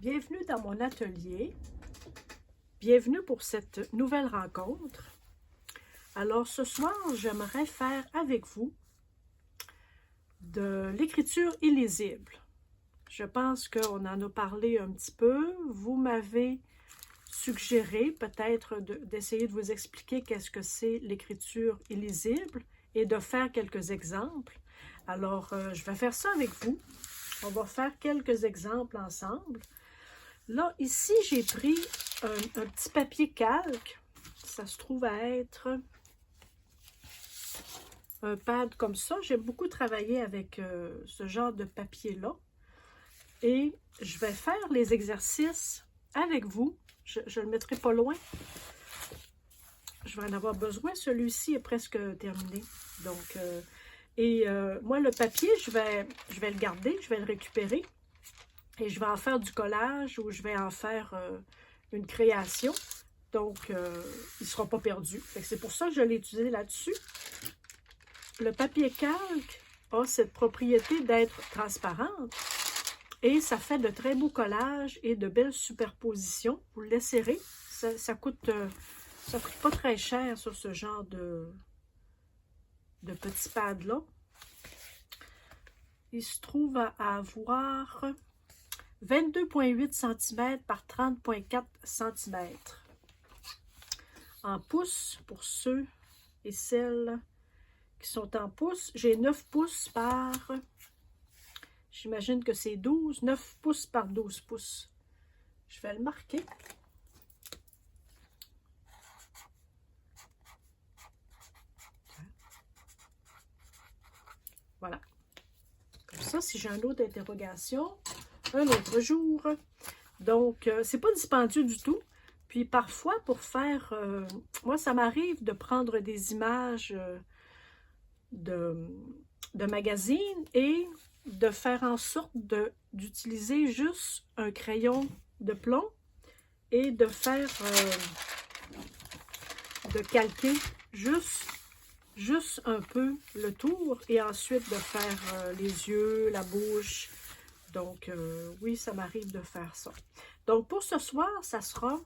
Bienvenue dans mon atelier. Bienvenue pour cette nouvelle rencontre. Alors ce soir, j'aimerais faire avec vous de l'écriture illisible. Je pense qu'on en a parlé un petit peu. Vous m'avez suggéré peut-être d'essayer de vous expliquer qu'est-ce que c'est l'écriture illisible et de faire quelques exemples. Alors, je vais faire ça avec vous. On va faire quelques exemples ensemble. Là, ici, j'ai pris un petit papier calque. Ça se trouve à être un pad comme ça. J'aime beaucoup travailler avec ce genre de papier-là. Et je vais faire les exercices avec vous. Je le mettrai pas loin. Je vais en avoir besoin. Celui-ci est presque terminé. Donc, moi, le papier, je vais le garder, je vais le récupérer. Et je vais en faire du collage ou je vais en faire une création. Donc, il ne sera pas perdu. C'est pour ça que je l'ai utilisé là-dessus. Le papier calque a cette propriété d'être transparente. Et ça fait de très beaux collages et de belles superpositions. Vous le laisserez. Ça coûte pas très cher sur ce genre de petits pads-là. Il se trouve à avoir 22,8 cm par 30,4 cm. En pouces, pour ceux et celles qui sont en pouces, j'ai 9 pouces par, j'imagine que c'est 9 pouces par 12 pouces. Je vais le marquer. Voilà. Comme ça, si j'ai une autre interrogation, un autre jour. Donc, c'est pas dispendieux du tout. Puis parfois, pour faire... moi, ça m'arrive de prendre des images de magazines et de faire en sorte d'utiliser juste un crayon de plomb et de faire... de calquer juste un peu le tour et ensuite de faire les yeux, la bouche. Donc, oui, ça m'arrive de faire ça. Donc, pour ce soir, ça sera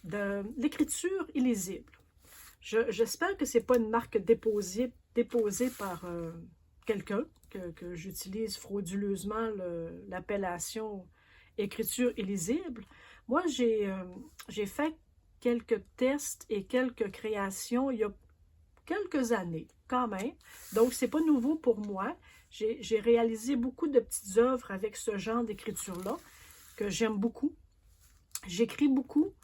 de l'écriture illisible. J'espère que ce n'est pas une marque déposée par quelqu'un, que j'utilise frauduleusement l'appellation écriture illisible. Moi, j'ai fait quelques tests et quelques créations il y a quelques années, quand même. Donc, ce n'est pas nouveau pour moi. J'ai réalisé beaucoup de petites œuvres avec ce genre d'écriture-là, que j'aime beaucoup. J'écris beaucoup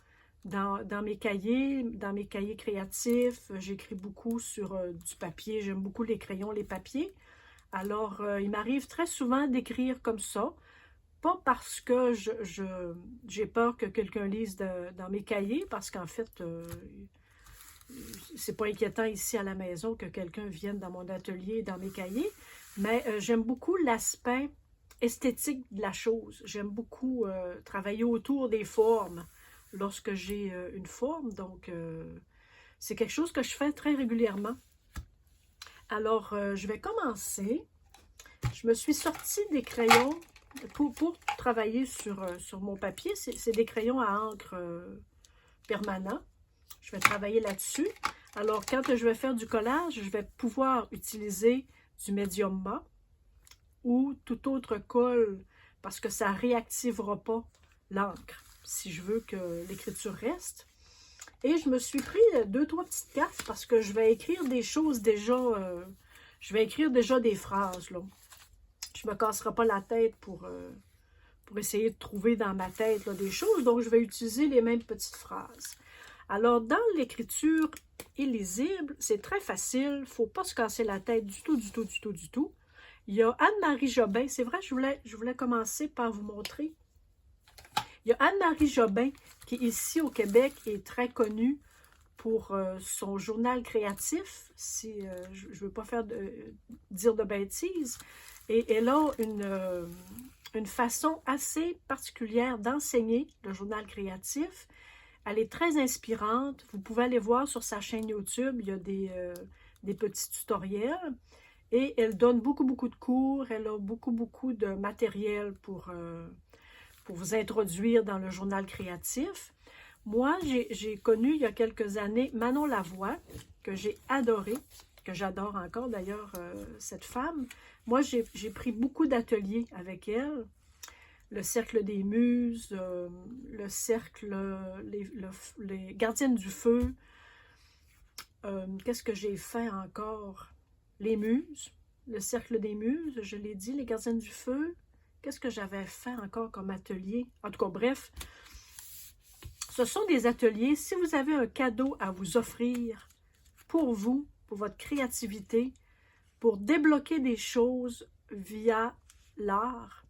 dans mes cahiers créatifs. J'écris beaucoup sur du papier. J'aime beaucoup les crayons, les papiers. Alors, il m'arrive très souvent d'écrire comme ça. Pas parce que j'ai peur que quelqu'un lise dans mes cahiers, parce qu'en fait, c'est pas inquiétant ici à la maison que quelqu'un vienne dans mon atelier, dans mes cahiers, mais j'aime beaucoup l'aspect esthétique de la chose. J'aime beaucoup travailler autour des formes lorsque j'ai une forme, donc c'est quelque chose que je fais très régulièrement. Alors, je vais commencer. Je me suis sortie des crayons pour travailler sur mon papier. C'est des crayons à encre permanent. Je vais travailler là-dessus. Alors, quand je vais faire du collage, je vais pouvoir utiliser du médium mat ou tout autre colle parce que ça ne réactivera pas l'encre si je veux que l'écriture reste. Et je me suis pris 2-3 petites cartes parce que je vais écrire des choses déjà, je vais écrire déjà des phrases, là. Je ne me casserai pas la tête pour essayer de trouver dans ma tête là, des choses, donc je vais utiliser les mêmes petites phrases. Alors, dans l'écriture illisible, c'est très facile. Il ne faut pas se casser la tête du tout. Il y a Anne-Marie Jobin. C'est vrai, je voulais commencer par vous montrer. Il y a Anne-Marie Jobin qui, ici au Québec, est très connue pour son journal créatif, si je ne veux pas dire de bêtises. Et elle a une façon assez particulière d'enseigner le journal créatif. Elle est très inspirante. Vous pouvez aller voir sur sa chaîne YouTube. Il y a des petits tutoriels. Et elle donne beaucoup de cours. Elle a beaucoup de matériel pour pour vous introduire dans le journal créatif. Moi, j'ai connu il y a quelques années Manon Lavoie, que j'ai adorée, que j'adore encore d'ailleurs, cette femme. Moi, j'ai pris beaucoup d'ateliers avec elle. Le cercle des muses, le cercle, les gardiennes du feu. Qu'est-ce que j'ai fait encore? Les muses, le cercle des muses, je l'ai dit, les gardiennes du feu. Qu'est-ce que j'avais fait encore comme atelier? En tout cas, bref, ce sont des ateliers. Si vous avez un cadeau à vous offrir pour vous, pour votre créativité, pour débloquer des choses via l'art,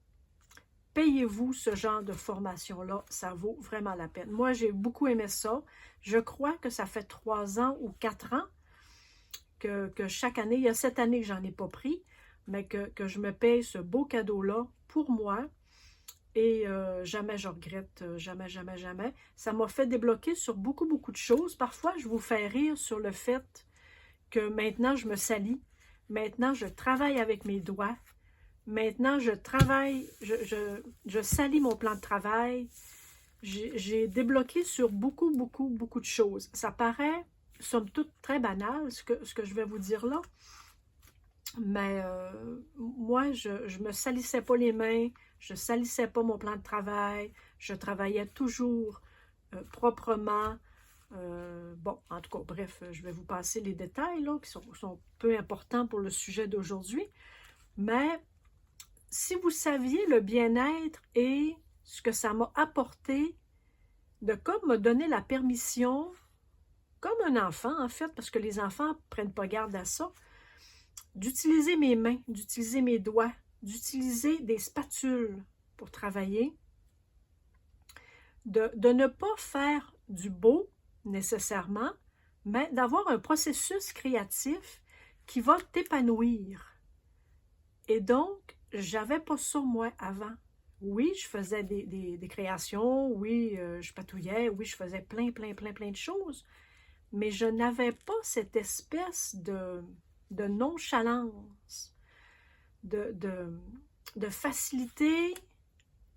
payez-vous ce genre de formation-là. Ça vaut vraiment la peine. Moi, j'ai beaucoup aimé ça. Je crois que ça fait 3 ans ou 4 ans que chaque année, il y a cette année que j'en ai pas pris, mais que je me paye ce beau cadeau-là pour moi. Et jamais je regrette, jamais, jamais, jamais. Ça m'a fait débloquer sur beaucoup, beaucoup de choses. Parfois, je vous fais rire sur le fait que maintenant, je me salis. Maintenant, je travaille avec mes doigts. Maintenant, je travaille, je salis mon plan de travail. J'ai débloqué sur beaucoup, beaucoup, beaucoup de choses. Ça paraît, somme toute, très banal, ce que je vais vous dire là. Mais moi, je me salissais pas les mains, je salissais pas mon plan de travail, je travaillais toujours proprement. Bon, en tout cas, bref, je vais vous passer les détails là, qui sont peu importants pour le sujet d'aujourd'hui. Mais si vous saviez le bien-être et ce que ça m'a apporté, de comme me donner la permission, comme un enfant en fait, parce que les enfants ne prennent pas garde à ça, d'utiliser mes mains, d'utiliser mes doigts, d'utiliser des spatules pour travailler, de ne pas faire du beau nécessairement, mais d'avoir un processus créatif qui va t'épanouir. Et donc, j'avais pas ça moi avant. Oui, je faisais des créations, oui, je patouillais, oui, je faisais plein de choses, mais je n'avais pas cette espèce de nonchalance, de facilité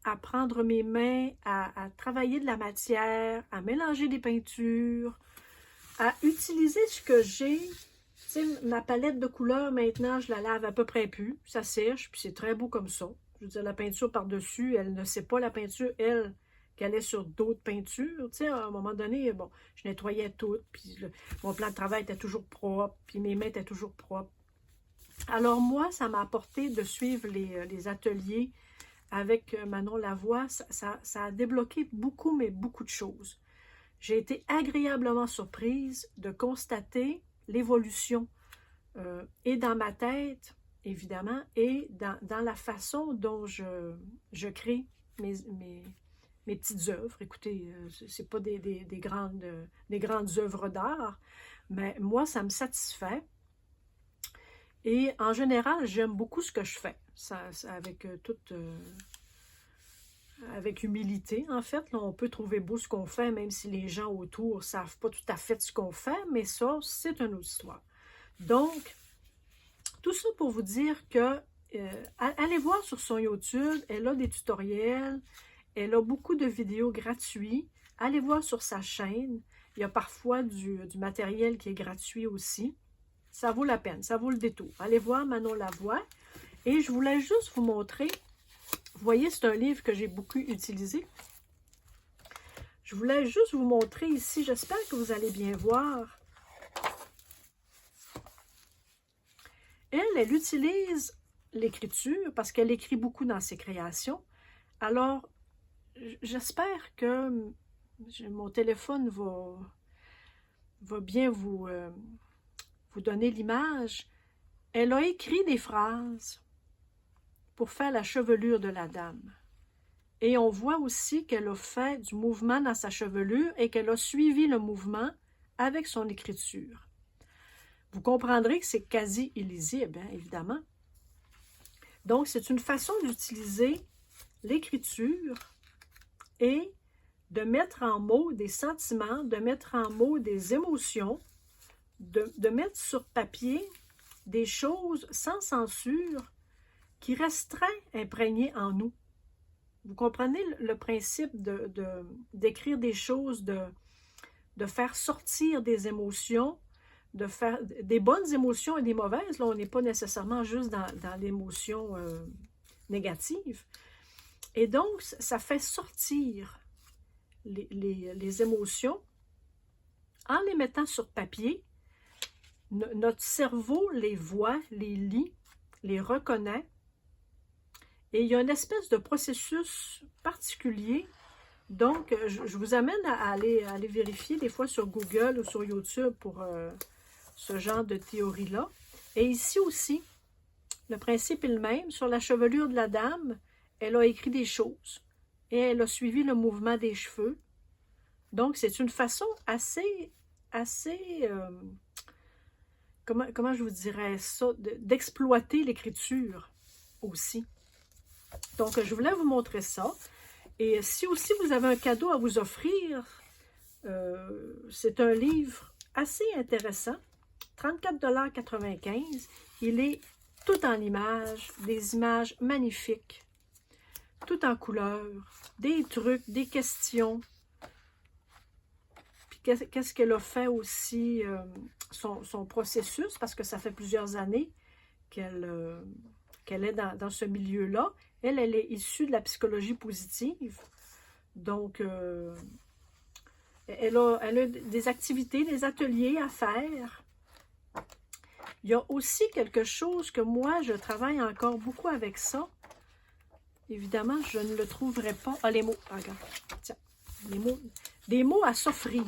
à prendre mes mains, à travailler de la matière, à mélanger des peintures, à utiliser ce que j'ai. Tu sais, ma palette de couleurs, maintenant, je la lave à peu près plus. Ça sèche, puis c'est très beau comme ça. Je veux dire, la peinture par-dessus, elle ne sait pas la peinture, elle, qu'elle est sur d'autres peintures. Tu sais, à un moment donné, bon, je nettoyais tout, puis mon plan de travail était toujours propre, puis mes mains étaient toujours propres. Alors moi, ça m'a apporté de suivre les ateliers avec Manon Lavoie. Ça a débloqué beaucoup, mais beaucoup de choses. J'ai été agréablement surprise de constater l'évolution et dans ma tête, évidemment, et dans la façon dont je crée mes petites œuvres. Écoutez, c'est pas des grandes œuvres d'art, mais moi, ça me satisfait. Et en général, j'aime beaucoup ce que je fais. Avec avec humilité, en fait. Là, on peut trouver beau ce qu'on fait, même si les gens autour ne savent pas tout à fait ce qu'on fait, mais ça, c'est une autre histoire. Donc, tout ça pour vous dire que allez voir sur son YouTube, elle a des tutoriels, elle a beaucoup de vidéos gratuites. Allez voir sur sa chaîne, il y a parfois du matériel qui est gratuit aussi. Ça vaut la peine, ça vaut le détour. Allez voir Manon Lavoie. Et je voulais juste vous montrer, vous voyez, c'est un livre que j'ai beaucoup utilisé. Je voulais juste vous montrer ici, j'espère que vous allez bien voir. Elle utilise l'écriture parce qu'elle écrit beaucoup dans ses créations. Alors, j'espère que mon téléphone va bien vous donner l'image. Elle a écrit des phrases pour faire la chevelure de la dame. Et on voit aussi qu'elle a fait du mouvement dans sa chevelure et qu'elle a suivi le mouvement avec son écriture. Vous comprendrez que c'est quasi illisible, hein, évidemment. Donc, c'est une façon d'utiliser l'écriture et de mettre en mots des sentiments, de mettre en mots des émotions, de mettre sur papier des choses sans censure qui resteraient imprégnées en nous. Vous comprenez le principe d'écrire des choses, de faire sortir des émotions, de faire des bonnes émotions et des mauvaises. Là, on n'est pas nécessairement juste dans l'émotion négative. Et donc, ça fait sortir les émotions en les mettant sur papier. Notre cerveau les voit, les lit, les reconnaît. Et il y a une espèce de processus particulier. Donc, je vous amène à aller vérifier des fois sur Google ou sur YouTube pour ce genre de théorie-là. Et ici aussi, le principe est le même. Sur la chevelure de la dame, elle a écrit des choses et elle a suivi le mouvement des cheveux. Donc, c'est une façon assez comment je vous dirais ça, d'exploiter l'écriture aussi. Donc, je voulais vous montrer ça. Et si aussi vous avez un cadeau à vous offrir, c'est un livre assez intéressant, 34,95 $. Il est tout en images, des images magnifiques, tout en couleurs, des trucs, des questions. Puis qu'est-ce qu'elle a fait aussi, son processus, parce que ça fait plusieurs années qu'elle est dans ce milieu-là. Elle est issue de la psychologie positive. Donc, elle a des activités, des ateliers à faire. Il y a aussi quelque chose que moi, je travaille encore beaucoup avec ça. Évidemment, je ne le trouverai pas. Ah, les mots. Ah, regarde. Tiens. Des mots à s'offrir.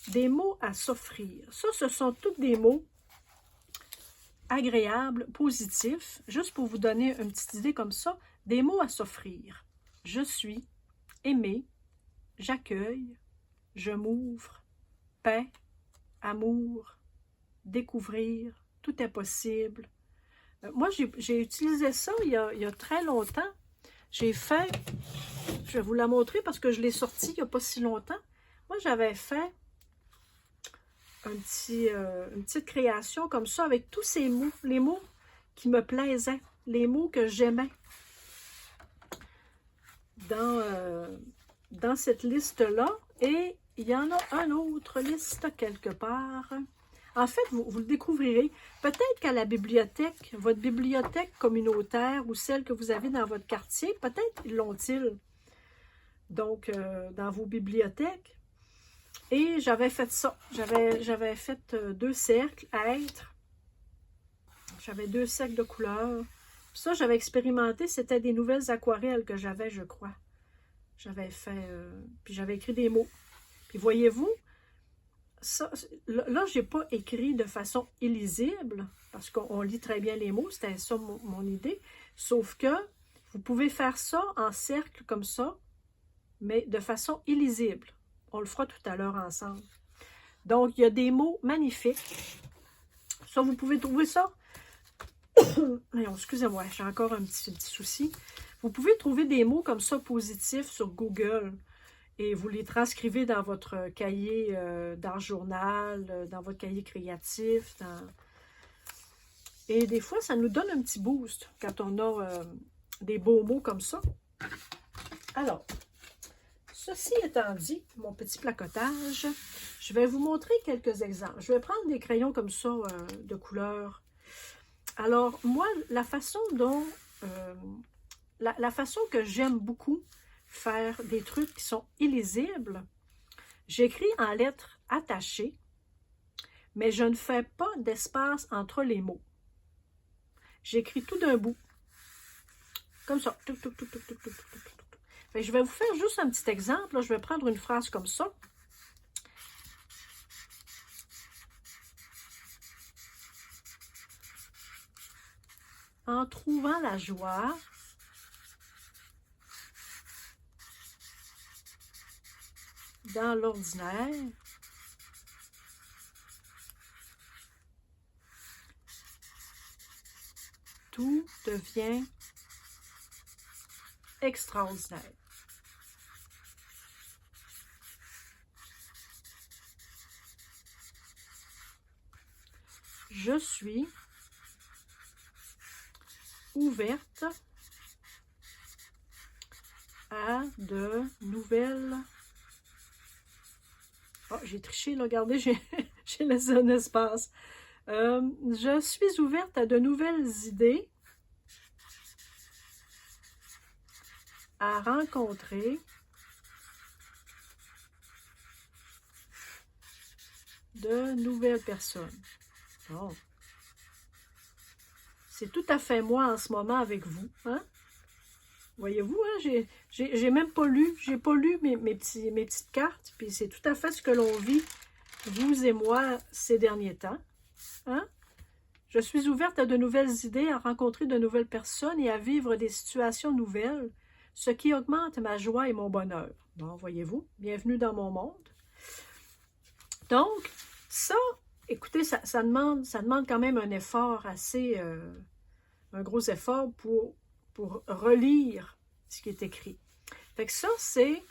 Des mots à s'offrir. Ça, ce sont tous des mots agréables, positifs. Juste pour vous donner une petite idée comme ça. Des mots à s'offrir. Je suis, aimer, j'accueille, je m'ouvre, paix, amour, découvrir, tout est possible. Moi, j'ai utilisé ça il y a très longtemps. J'ai fait, je vais vous la montrer parce que je l'ai sorti il n'y a pas si longtemps. Moi, j'avais fait une petite création comme ça avec tous ces mots, les mots qui me plaisaient, les mots que j'aimais. Dans cette liste-là, et il y en a une autre liste quelque part. En fait, vous le découvrirez. Peut-être qu'à la bibliothèque, votre bibliothèque communautaire ou celle que vous avez dans votre quartier, peut-être l'ont-ils. Donc, dans vos bibliothèques. Et j'avais fait ça. J'avais fait 2 cercles à être. J'avais 2 cercles de couleurs. Puis ça, j'avais expérimenté. C'était des nouvelles aquarelles que j'avais, je crois. J'avais fait... puis j'avais écrit des mots. Puis voyez-vous, ça, là, je n'ai pas écrit de façon illisible, parce qu'on lit très bien les mots, c'était ça mon idée, sauf que vous pouvez faire ça en cercle comme ça, mais de façon illisible. On le fera tout à l'heure ensemble. Donc, il y a des mots magnifiques. Ça, vous pouvez trouver ça. Excusez-moi, j'ai encore un petit souci. Vous pouvez trouver des mots comme ça positifs sur Google. Et vous les transcrivez dans votre cahier, dans le journal, dans votre cahier créatif. Et des fois, ça nous donne un petit boost quand on a des beaux mots comme ça. Alors, ceci étant dit, mon petit placotage, je vais vous montrer quelques exemples. Je vais prendre des crayons comme ça, de couleur. Alors, moi, la façon dont... la façon que j'aime beaucoup faire des trucs qui sont illisibles, j'écris en lettres attachées, mais je ne fais pas d'espace entre les mots. J'écris tout d'un bout, comme ça. Je vais vous faire juste un petit exemple. Là, je vais prendre une phrase comme ça. En trouvant la joie, dans l'ordinaire, tout devient extraordinaire. Je suis ouverte à de nouvelles... Oh, j'ai triché, là, regardez, j'ai laissé un espace. Je suis ouverte à de nouvelles idées, à rencontrer de nouvelles personnes. Bon. C'est tout à fait moi en ce moment avec vous, hein? Voyez-vous, hein? J'ai même pas lu, j'ai pas lu mes petites cartes, puis c'est tout à fait ce que l'on vit, vous et moi, ces derniers temps. Hein? Je suis ouverte à de nouvelles idées, à rencontrer de nouvelles personnes et à vivre des situations nouvelles, ce qui augmente ma joie et mon bonheur. Bon, voyez-vous, bienvenue dans mon monde. Donc, ça, écoutez, ça demande quand même un effort assez, un gros effort pour relire ce qui est écrit. Fait que ça, c'est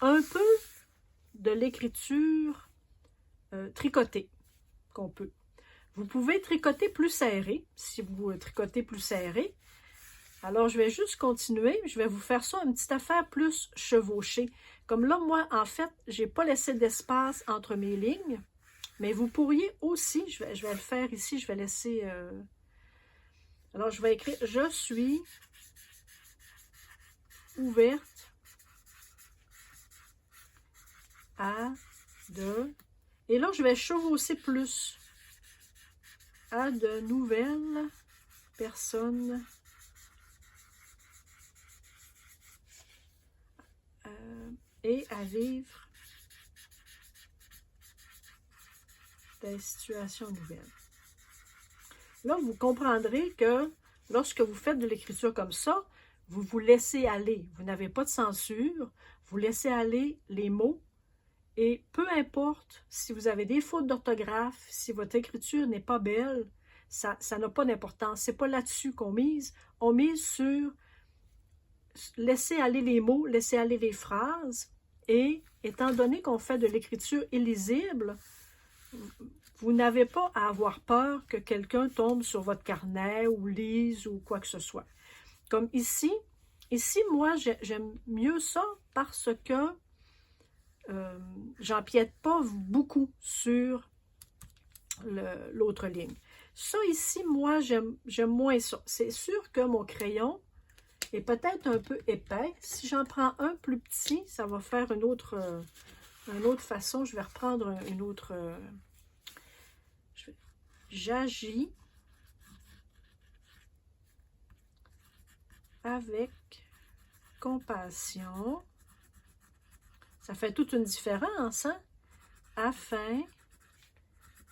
un peu de l'écriture tricotée qu'on peut. Vous pouvez tricoter plus serré, si vous tricotez plus serré. Alors, je vais juste continuer. Je vais vous faire ça, une petite affaire plus chevauchée. Comme là, moi, en fait, je n'ai pas laissé d'espace entre mes lignes. Mais vous pourriez aussi, je vais le faire ici, je vais laisser... Alors, je vais écrire « Je suis ouverte à de... » Et là, je vais chevaucher plus. À de nouvelles personnes et à vivre des situations nouvelles. Là, vous comprendrez que lorsque vous faites de l'écriture comme ça, vous vous laissez aller. Vous n'avez pas de censure. Vous laissez aller les mots. Et peu importe si vous avez des fautes d'orthographe, si votre écriture n'est pas belle, ça n'a pas d'importance. Ce n'est pas là-dessus qu'on mise. On mise sur laisser aller les mots, laisser aller les phrases. Et étant donné qu'on fait de l'écriture illisible, vous n'avez pas à avoir peur que quelqu'un tombe sur votre carnet ou lise ou quoi que ce soit. Comme ici, moi, j'aime mieux ça parce que j'empiète pas beaucoup sur l'autre ligne. Ça ici, moi, j'aime moins ça. C'est sûr que mon crayon est peut-être un peu épais. Si j'en prends un plus petit, ça va faire une autre façon. Je vais reprendre une autre... J'agis avec compassion. Ça fait toute une différence, hein? Afin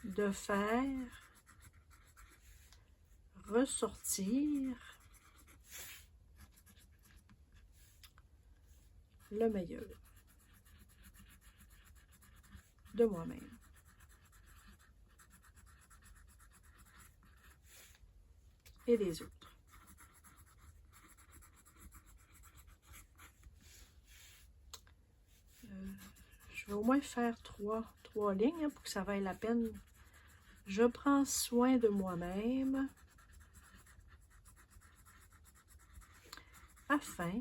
de faire ressortir le meilleur de moi-même. Et des autres. Je vais au moins faire trois lignes hein, pour que ça vaille la peine. Je prends soin de moi-même afin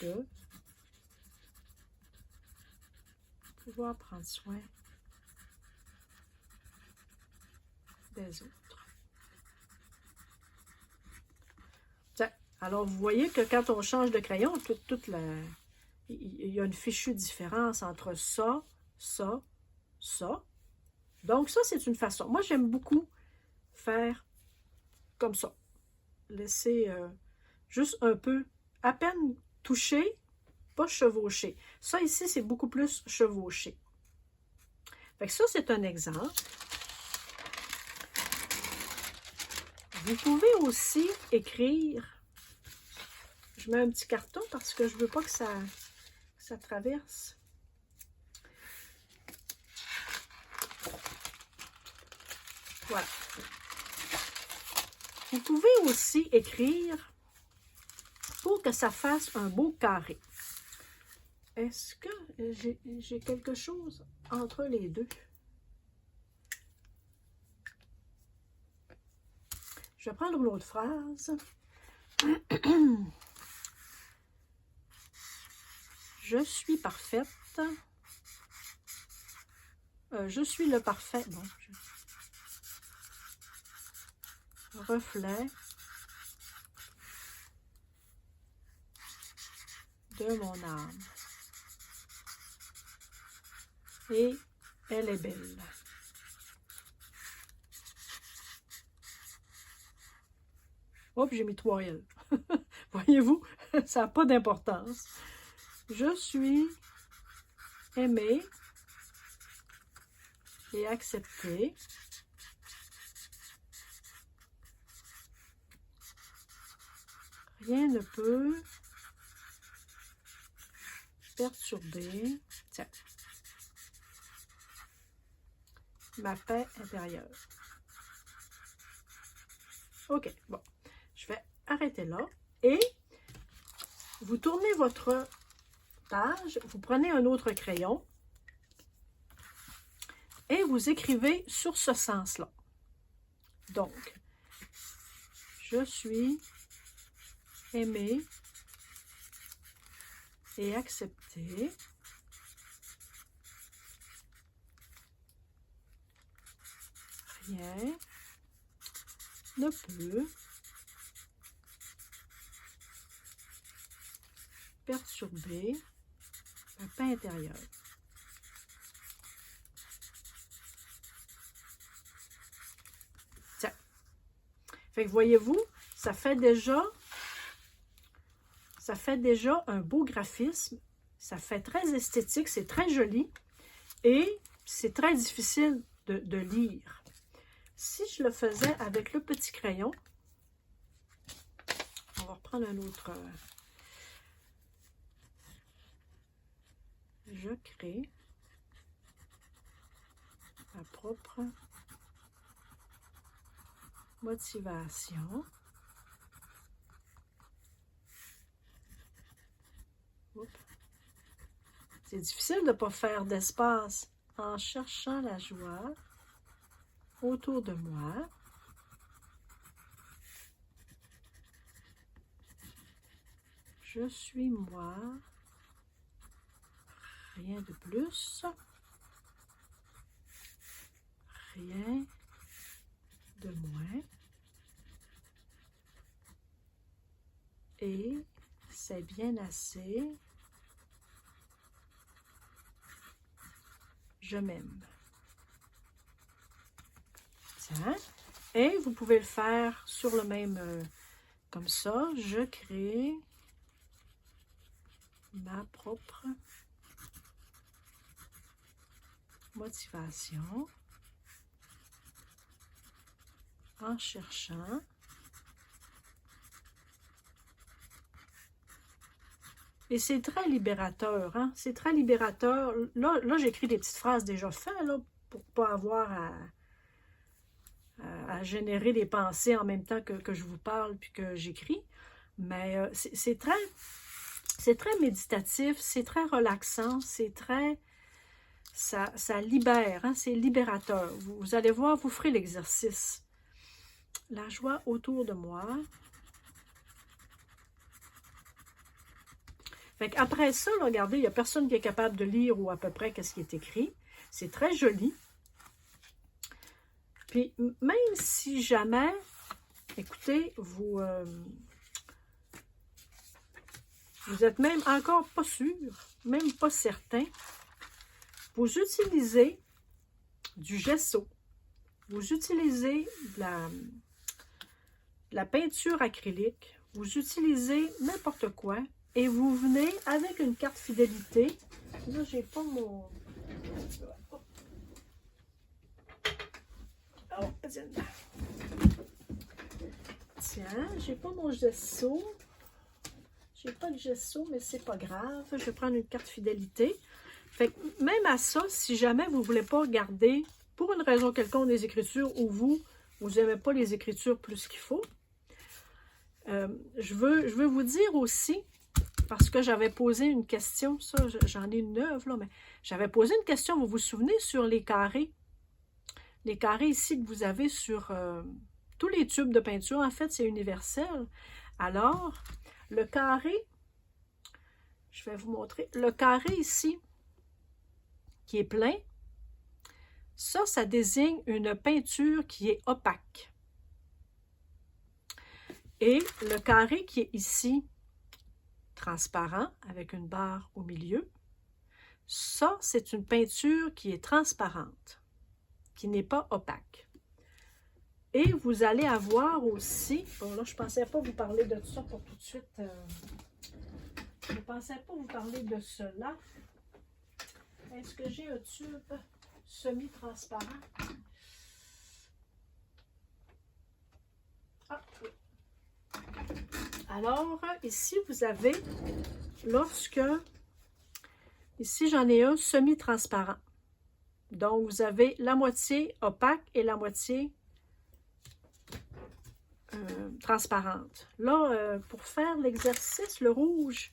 de pouvoir prendre soin des autres. Alors, vous voyez que quand on change de crayon, il y a une fichue différence entre ça, ça, ça. Donc, ça, c'est une façon. Moi, j'aime beaucoup faire comme ça. Laisser juste un peu, à peine toucher, pas chevaucher. Ça, ici, c'est beaucoup plus chevauché. Fait que ça, c'est un exemple. Vous pouvez aussi écrire... Je mets un petit carton parce que je ne veux pas que ça traverse. Voilà. Vous pouvez aussi écrire pour que ça fasse un beau carré. Est-ce que j'ai quelque chose entre les deux? Je vais prendre une autre phrase. Je suis parfaite. Je suis le parfait. Bon, reflet de mon âme. Et elle est belle. Hop, j'ai mis 3 L. Voyez-vous, ça n'a pas d'importance. Je suis aimée et acceptée. Rien ne peut perturber, tiens, ma paix intérieure. OK, bon, je vais arrêter là. Et vous tournez votre page, vous prenez un autre crayon et vous écrivez sur ce sens-là. Donc, je suis aimée et acceptée. Rien ne peut perturber ma paix intérieure. Tiens. Fait que voyez-vous, ça fait déjà un beau graphisme. Ça fait très esthétique, c'est très joli et c'est très difficile de lire. Si je le faisais avec le petit crayon, on va reprendre un autre. Je crée ma propre motivation. C'est difficile de ne pas faire d'espace en cherchant la joie autour de moi. Je suis moi. Rien de plus. Rien de moins. Et c'est bien assez. Je m'aime. Tiens. Et vous pouvez le faire sur le même, comme ça. Je crée ma propre motivation en cherchant et c'est très libérateur, hein? C'est très libérateur. Là j'écris des petites phrases déjà faites là, pour ne pas avoir à générer des pensées en même temps que je vous parle puis que j'écris. Mais c'est très méditatif, c'est très relaxant, c'est très... Ça libère, hein? C'est libérateur. Vous allez voir, vous ferez l'exercice. La joie autour de moi. Fait qu'après ça, là, regardez, il n'y a personne qui est capable de lire ou à peu près qu'est-ce qui est écrit. C'est très joli. Puis, même si jamais, écoutez, vous êtes même encore pas sûr, même pas certain, vous utilisez du gesso, vous utilisez de la peinture acrylique, vous utilisez n'importe quoi et vous venez avec une carte fidélité. Là, j'ai pas mon... Oh, tiens, j'ai pas mon gesso. J'ai pas de gesso, mais c'est pas grave. Je vais prendre une carte fidélité. Fait que même à ça, si jamais vous ne voulez pas regarder, pour une raison quelconque, des écritures ou vous n'aimez pas les écritures plus qu'il faut, je veux vous dire aussi, parce que j'avais posé une question, ça j'en ai une neuve, là, mais j'avais posé une question, vous vous souvenez, sur les carrés. Les carrés ici que vous avez sur tous les tubes de peinture, en fait, c'est universel. Alors, le carré, Je vais vous montrer. Le carré ici, qui est plein, ça désigne une peinture qui est opaque. Et le carré qui est ici, transparent, avec une barre au milieu, ça, c'est une peinture qui est transparente, qui n'est pas opaque. Et vous allez avoir aussi, bon là, je ne pensais pas vous parler de ça pour tout de suite, je ne pensais pas vous parler de cela. Est-ce que j'ai un tube semi-transparent? Ah oui. Alors, ici, vous avez, ici, j'en ai un semi-transparent. Donc, vous avez la moitié opaque et la moitié transparente. Là, pour faire l'exercice, le rouge,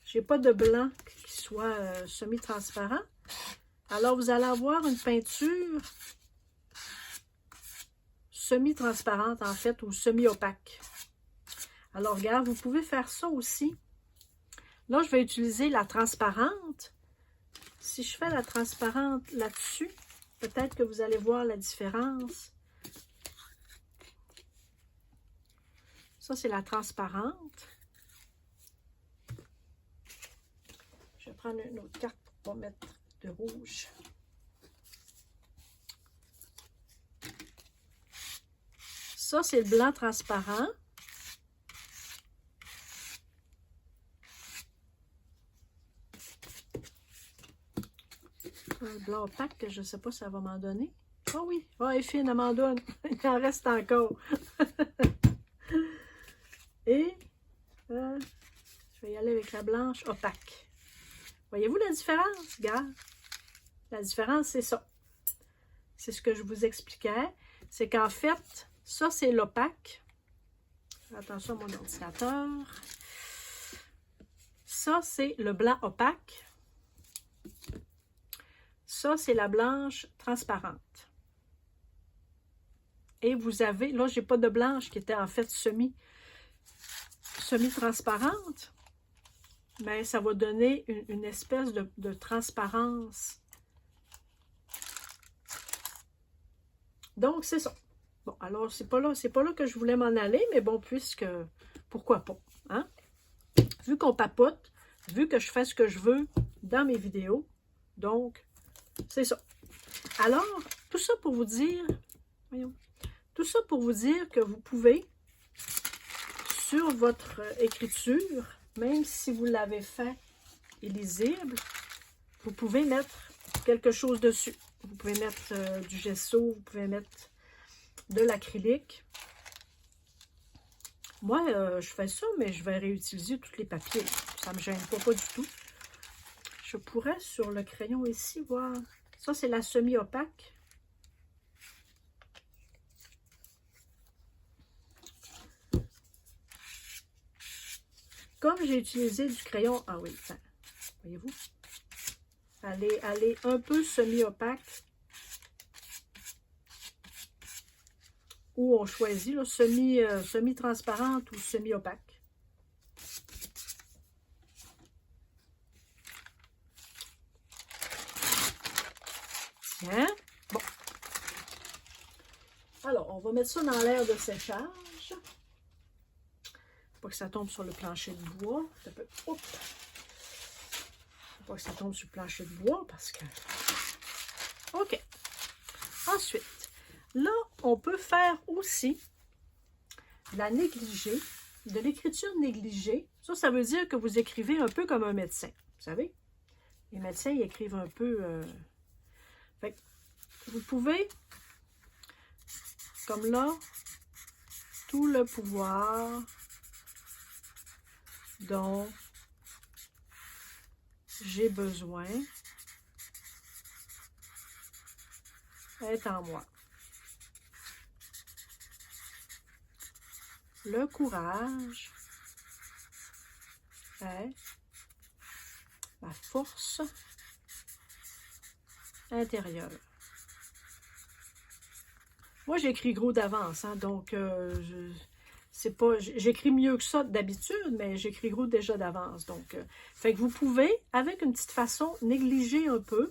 j'ai pas de blanc qui soit semi-transparent. Alors, vous allez avoir une peinture semi-transparente, en fait, ou semi-opaque. Alors, regarde, vous pouvez faire ça aussi. Là, je vais utiliser la transparente. Si je fais la transparente là-dessus, peut-être que vous allez voir la différence. Ça, c'est la transparente. Je vais prendre une autre carte pour pas mettre de rouge. Ça, c'est le blanc transparent. Un blanc opaque, je ne sais pas si ça va m'en donner. Oh oui, oh, elle est fine, elle m'en donne. Il en reste encore. Et je vais y aller avec la blanche opaque. Voyez-vous la différence? Regarde. La différence, c'est ça. C'est ce que je vous expliquais. C'est qu'en fait, ça, c'est l'opaque. Attention à mon ordinateur. Ça, c'est le blanc opaque. Ça, c'est la blanche transparente. Et vous avez, là, j'ai pas de blanche qui était en fait semi-transparente, mais ça va donner une espèce de transparence. Donc, c'est ça. Bon, alors, c'est pas là que je voulais m'en aller, mais bon, puisque, pourquoi pas, hein? Vu qu'on papote, vu que je fais ce que je veux dans mes vidéos, donc, c'est ça. Alors, tout ça pour vous dire, tout ça pour vous dire que vous pouvez, sur votre écriture, même si vous l'avez fait illisible, vous pouvez mettre quelque chose dessus. Vous pouvez mettre du gesso, vous pouvez mettre de l'acrylique. Moi, je fais ça, mais je vais réutiliser tous les papiers. Ça ne me gêne pas du tout. Je pourrais, sur le crayon ici, voir... Ça, c'est la semi-opaque. Comme j'ai utilisé du crayon... Ah oui, ça, voyez-vous? Elle est un peu semi-opaque. Ou on choisit là, semi-transparente ou semi-opaque. Hein? Bon. Alors, on va mettre ça dans l'air de séchage. Faut pas que ça tombe sur le plancher de bois. Faut pas que ça tombe sur le plancher de bois parce que... OK. Ensuite, là, on peut faire aussi la négligée, de l'écriture négligée. Ça veut dire que vous écrivez un peu comme un médecin. Vous savez? Les médecins, ils écrivent un peu... Fait que vous pouvez, comme là, tout le pouvoir dont j'ai besoin est en moi. Le courage est ma force intérieure. Moi, j'écris gros d'avance, hein, donc c'est pas, j'écris mieux que ça d'habitude, mais j'écris gros déjà d'avance. Donc, fait que vous pouvez, avec une petite façon, négliger un peu.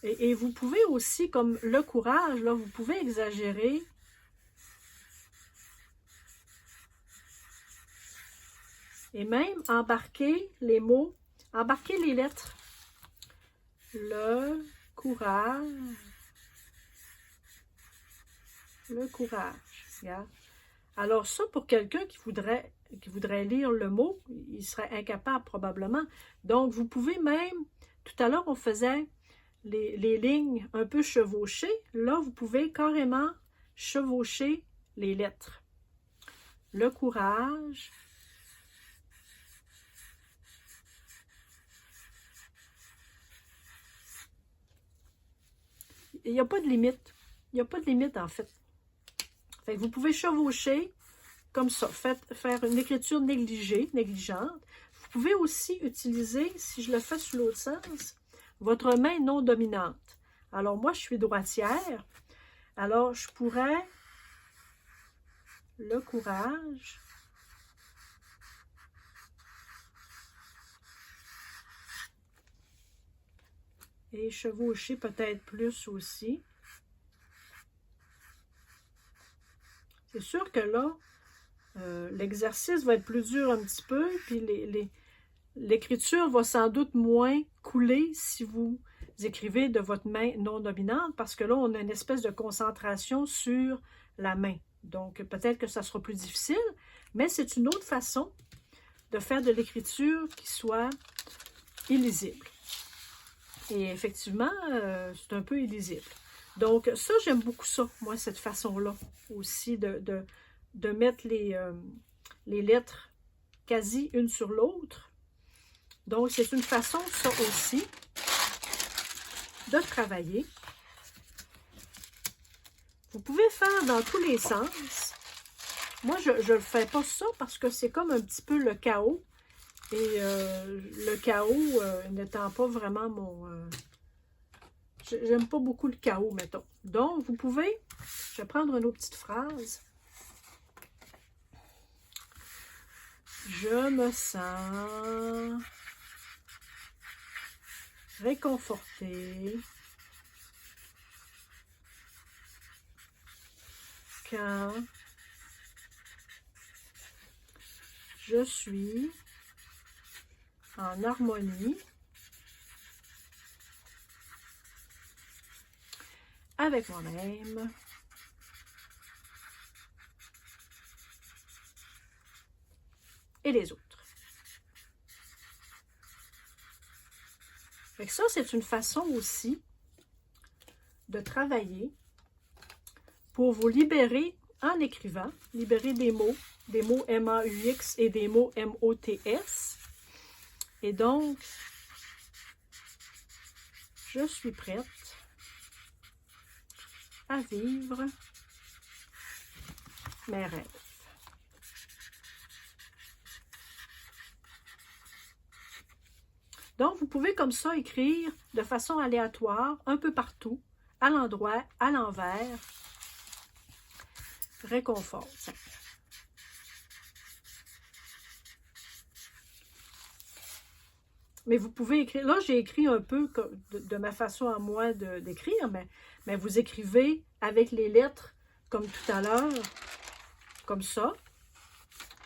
Et vous pouvez aussi, comme le courage, là, vous pouvez exagérer. Et même embarquer les mots, embarquer les lettres. Le courage. Le courage. Regarde. Alors ça, pour quelqu'un qui voudrait lire le mot, il serait incapable probablement. Donc, vous pouvez même, tout à l'heure, on faisait les lignes un peu chevauchées. Là, vous pouvez carrément chevaucher les lettres. Le courage. Il n'y a pas de limite. Il n'y a pas de limite, en fait. Fait que vous pouvez chevaucher comme ça. Faire une écriture négligente. Vous pouvez aussi utiliser, si je le fais sous l'autre sens, votre main non dominante. Alors, moi, je suis droitière. Alors, je pourrais, le courage, et chevaucher peut-être plus aussi. C'est sûr que là, l'exercice va être plus dur un petit peu, puis l'écriture va sans doute moins couler si vous écrivez de votre main non dominante, parce que là, on a une espèce de concentration sur la main. Donc, peut-être que ça sera plus difficile, mais c'est une autre façon de faire de l'écriture qui soit illisible. Et effectivement, c'est un peu illisible. Donc, ça, j'aime beaucoup ça, moi, cette façon-là aussi de mettre les lettres quasi une sur l'autre. Donc, c'est une façon, ça aussi, de travailler. Vous pouvez faire dans tous les sens. Moi, je ne le fais pas ça parce que c'est comme un petit peu le chaos. Et le chaos n'étant pas vraiment mon... J'aime pas beaucoup le chaos, mettons. Donc, vous pouvez... Je vais prendre une autre petite phrase. Je me sens réconfortée quand je suis en harmonie avec moi-même et les autres. Fait que ça, c'est une façon aussi de travailler pour vous libérer en écrivant, libérer des mots M-A-U-X et des mots M-O-T-S. Et donc, je suis prête à vivre mes rêves. Donc, vous pouvez comme ça écrire de façon aléatoire, un peu partout, à l'endroit, à l'envers. Réconfort. Mais vous pouvez écrire, là j'ai écrit un peu de ma façon à moi d'écrire, mais vous écrivez avec les lettres comme tout à l'heure, comme ça,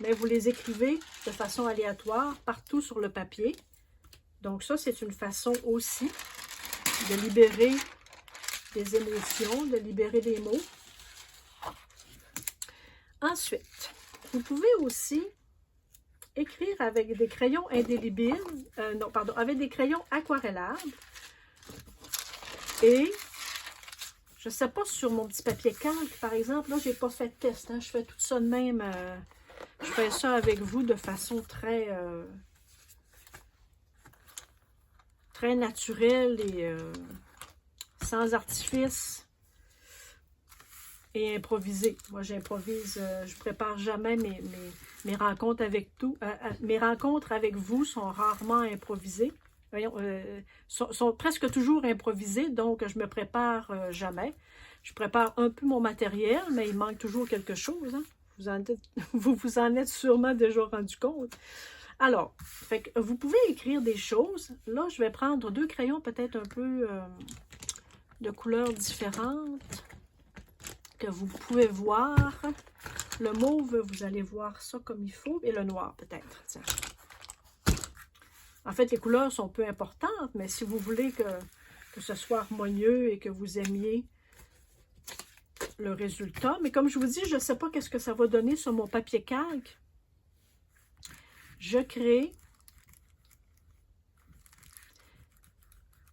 mais vous les écrivez de façon aléatoire partout sur le papier. Donc ça, c'est une façon aussi de libérer des émotions, de libérer des mots. Ensuite, vous pouvez aussi écrire avec des crayons indélébiles, avec des crayons aquarellables. Et, je ne sais pas, sur mon petit papier calque, par exemple, là, je n'ai pas fait de test, hein, je fais tout ça de même, je fais ça avec vous de façon très naturelle et sans artifice. Et improviser. Moi, j'improvise, je prépare jamais mes rencontres avec mes rencontres avec vous sont rarement improvisées. Voyons, sont presque toujours improvisées, donc je me prépare jamais. Je prépare un peu mon matériel, mais il manque toujours quelque chose. Hein? vous vous en êtes sûrement déjà rendu compte. Alors, fait que vous pouvez écrire des choses. Là, je vais prendre 2 crayons peut-être un peu de couleurs différentes que vous pouvez voir. Le mauve, vous allez voir ça comme il faut. Et le noir peut-être. Tiens. En fait, les couleurs sont peu importantes, mais si vous voulez que ce soit harmonieux et que vous aimiez le résultat. Mais comme je vous dis, je ne sais pas qu'est-ce que ça va donner sur mon papier calque. Je crée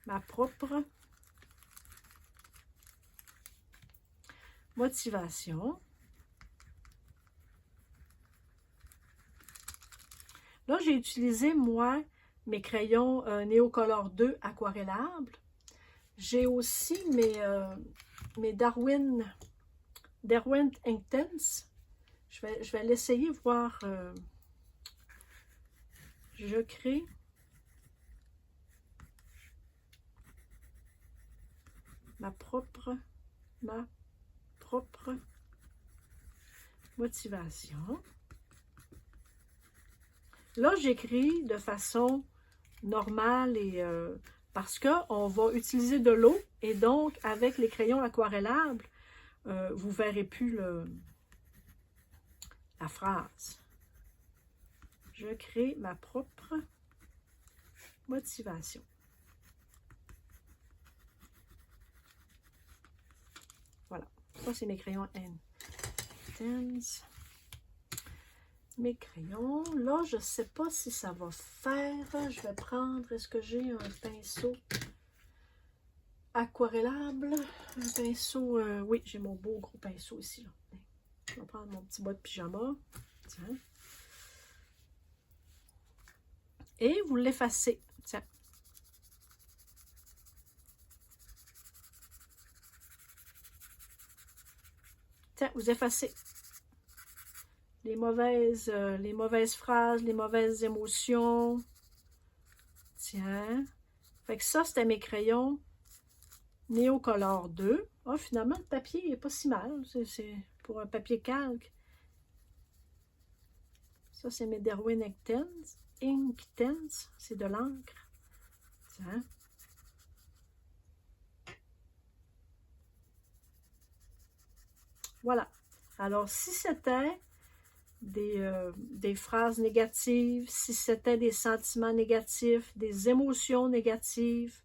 ma propre motivation. Là, j'ai utilisé, moi, mes crayons Neocolor 2 aquarellables. J'ai aussi mes Darwin Inktense. Je vais l'essayer, voir. Je crée ma propre motivation. Là, j'écris de façon normale et parce qu'on va utiliser de l'eau et donc avec les crayons aquarellables, vous ne verrez plus la phrase. Je crée ma propre motivation. Voilà. Ça, c'est mes crayons Inktense. Mes crayons. Là, je ne sais pas si ça va faire. Je vais prendre, est-ce que j'ai un pinceau aquarellable? Un pinceau, oui, j'ai mon beau gros pinceau ici. Là. Je vais prendre mon petit bas de pyjama. Tiens. Et vous l'effacez. Tiens. Tiens, vous effacez les mauvaises phrases, les mauvaises émotions. Tiens. Fait que ça, c'était mes crayons Neocolor 2. Ah, finalement, le papier n'est pas si mal. C'est pour un papier calque. Ça, c'est mes Darwin Inktense. C'est de l'encre. Tiens. Voilà. Alors, si c'était des phrases négatives, si c'était des sentiments négatifs, des émotions négatives,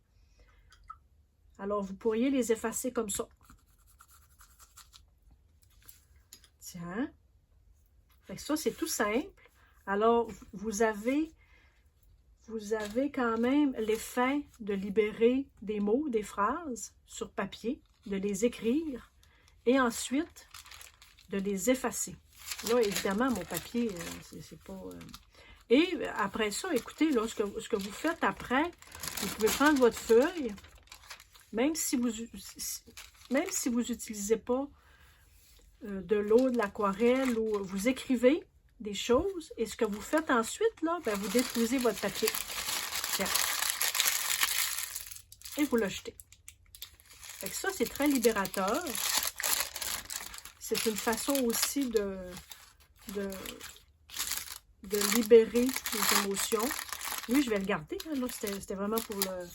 alors vous pourriez les effacer comme ça. Tiens. Fait que ça, c'est tout simple. Alors, vous avez quand même l'effet de libérer des mots, des phrases sur papier, de les écrire et ensuite de les effacer. Là, évidemment, mon papier, c'est pas... Et après ça, écoutez, là, ce que vous faites après, vous pouvez prendre votre feuille, même si vous n'utilisez pas de l'eau, de l'aquarelle, ou vous écrivez des choses, et ce que vous faites ensuite, là, ben, vous détruisez votre papier. Tiens. Et vous le jetez. Fait que ça, c'est très libérateur. C'est une façon aussi de libérer les émotions. Lui, je vais le garder. Hein, là, c'était vraiment pour le...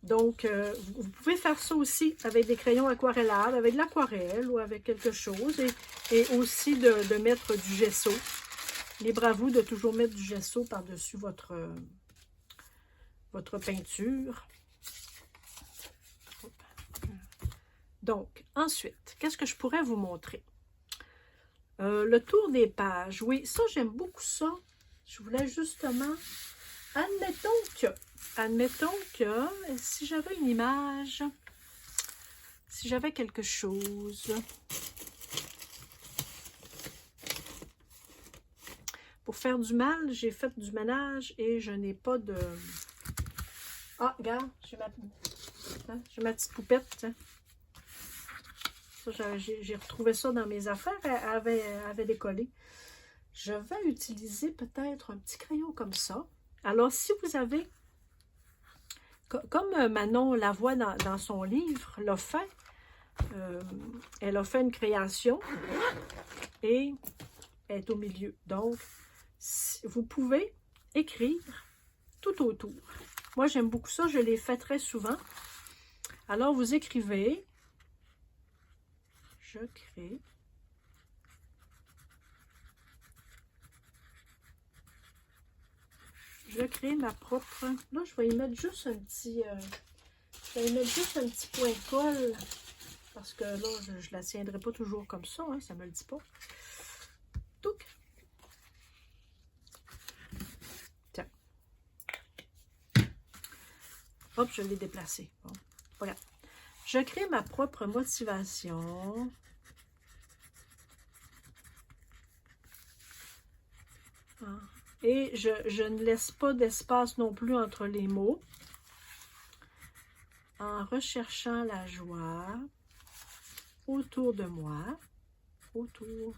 Donc, vous pouvez faire ça aussi avec des crayons aquarellables, avec de l'aquarelle ou avec quelque chose. Et aussi de mettre du gesso. Libre à vous de toujours mettre du gesso par-dessus votre peinture. Donc, ensuite, qu'est-ce que je pourrais vous montrer? Le tour des pages. Oui, ça, j'aime beaucoup ça. Je voulais justement... Admettons que si j'avais une image, si j'avais quelque chose... Pour faire du mal, j'ai fait du ménage et je n'ai pas de... Ah, regarde, j'ai ma petite poupette. Hein. J'ai retrouvé ça dans mes affaires, elle avait décollé. Je vais utiliser peut-être un petit crayon comme ça. Alors, si vous avez, comme Manon Lavoie dans son livre l'a fait, elle a fait une création et est au milieu. Donc, vous pouvez écrire tout autour. Moi, j'aime beaucoup ça. Je l'ai fait très souvent. Alors, vous écrivez. Je crée. Je crée ma propre... Là, je vais y mettre juste un petit... je vais y mettre juste un petit point de colle. Parce que là, je ne la tiendrai pas toujours comme ça. Hein, ça ne me le dit pas. Touc. Tiens. Hop, je l'ai déplacé. Bon, voilà. Je crée ma propre motivation. Et je ne laisse pas d'espace non plus entre les mots. En recherchant la joie autour de moi. Autour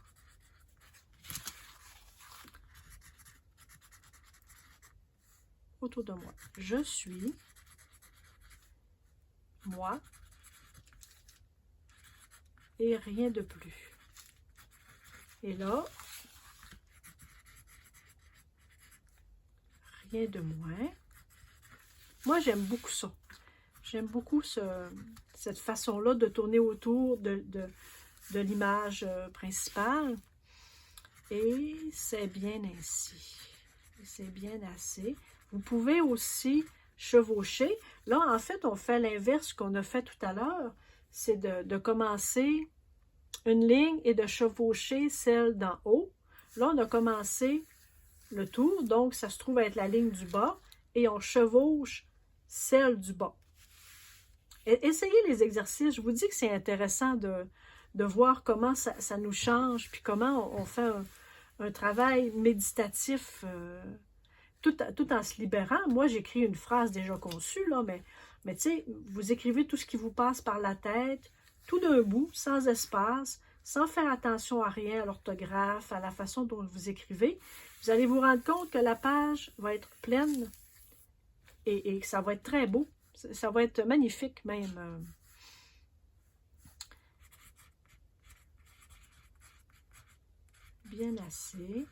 de moi. Je suis moi et rien de plus. Et là, rien de moins. Moi, j'aime beaucoup ça. J'aime beaucoup cette façon-là de tourner autour de l'image principale. Et c'est bien ainsi. C'est bien assez. Vous pouvez aussi chevaucher. Là, en fait, on fait l'inverse qu'on a fait tout à l'heure. C'est de commencer une ligne et de chevaucher celle d'en haut. Là, on a commencé le tour, donc ça se trouve être la ligne du bas, et on chevauche celle du bas. Essayez les exercices. Je vous dis que c'est intéressant de voir comment ça nous change, puis comment on fait un travail méditatif tout en se libérant. Moi, j'écris une phrase déjà conçue, là, mais tu sais, vous écrivez tout ce qui vous passe par la tête, tout d'un bout, sans espace, sans faire attention à rien, à l'orthographe, à la façon dont vous écrivez. Vous allez vous rendre compte que la page va être pleine et ça va être très beau. Ça va être magnifique même. Bien assez.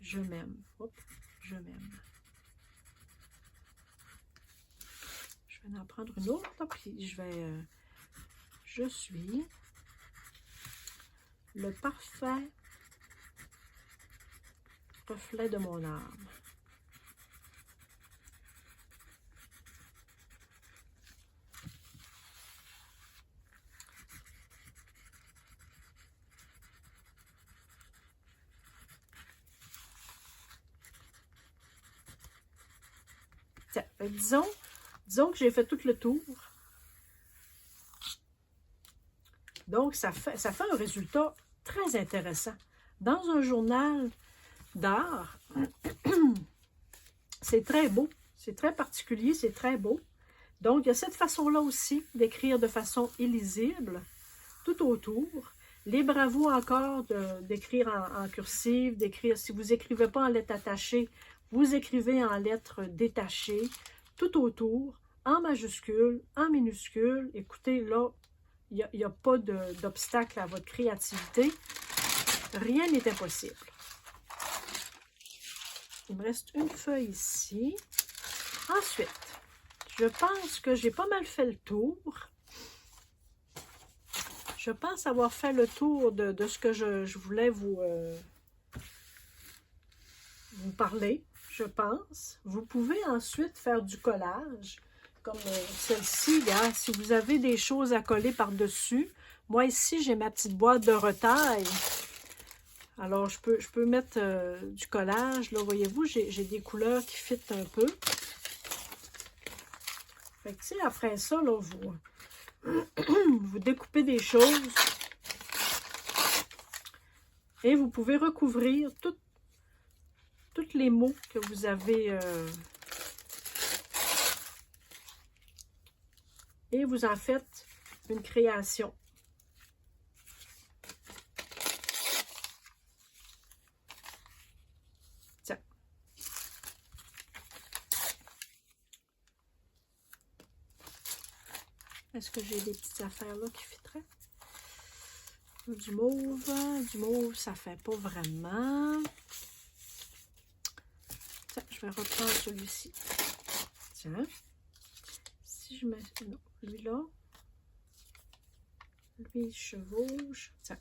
Je m'aime. Hop, je m'aime. Je vais en prendre une autre, puis je vais... je suis le parfait reflet de mon âme. Tiens, disons que j'ai fait tout le tour. Donc, ça fait un résultat très intéressant. Dans un journal d'art, c'est très beau, c'est très particulier, c'est très beau. Donc, il y a cette façon-là aussi d'écrire de façon illisible, tout autour. Libre à vous encore d'écrire en cursive, d'écrire, si vous n'écrivez pas en lettres attachées, vous écrivez en lettres détachées, tout autour, en majuscule, en minuscule. Écoutez, là, il n'y a pas d'obstacle à votre créativité. Rien n'est impossible. Il me reste une feuille ici. Ensuite, je pense que j'ai pas mal fait le tour. Je pense avoir fait le tour de ce que je voulais vous parler, je pense. Vous pouvez ensuite faire du collage, comme celle-ci. Si vous avez des choses à coller par-dessus, moi ici, j'ai ma petite boîte de retaille. Alors, je peux mettre du collage. Là, voyez-vous, j'ai des couleurs qui fitent un peu. Fait que, après ça, là, vous découpez des choses et vous pouvez recouvrir tous les mots que vous avez et vous en faites une création. Tiens. Est-ce que j'ai des petites affaires là qui fitteraient? Du mauve, ça fait pas vraiment. Tiens, je vais reprendre celui-ci. Tiens. Si je mets... Non, lui là. Lui, il chevauche. Tiens.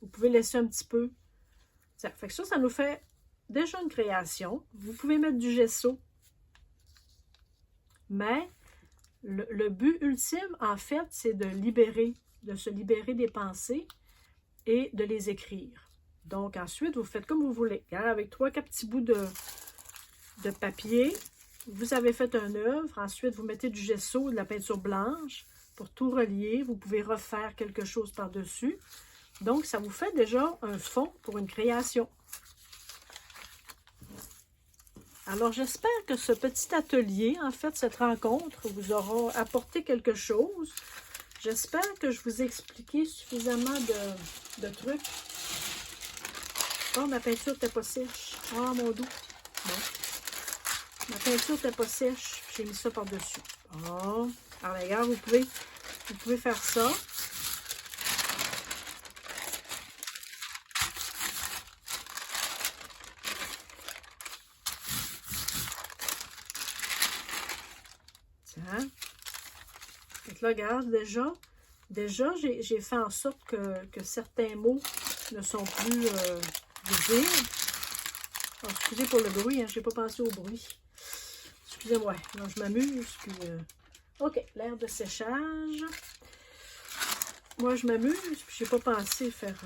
Vous pouvez laisser un petit peu. Tiens, fait que ça nous fait déjà une création. Vous pouvez mettre du gesso. Mais le but ultime, en fait, c'est de se libérer des pensées et de les écrire. Donc, ensuite, vous faites comme vous voulez. Avec 3-4 petits bouts de papier, vous avez fait une œuvre. Ensuite, vous mettez du gesso, de la peinture blanche pour tout relier. Vous pouvez refaire quelque chose par-dessus. Donc, ça vous fait déjà un fond pour une création. Alors, j'espère que ce petit atelier, en fait, cette rencontre, vous aura apporté quelque chose. J'espère que je vous ai expliqué suffisamment de trucs. Oh, ma peinture n'était pas sèche. Oh, mon doux. Bon. Ma peinture n'était pas sèche. J'ai mis ça par-dessus. Oh. Alors, regarde, vous pouvez faire ça. Tiens. Donc là, regarde, déjà j'ai fait en sorte que certains mots ne sont plus visibles. Oh, excusez pour le bruit, hein, je n'ai pas pensé au bruit. Excusez-moi, non, je m'amuse. Puis, OK, l'air de séchage. Moi, je m'amuse, puis je n'ai pas pensé faire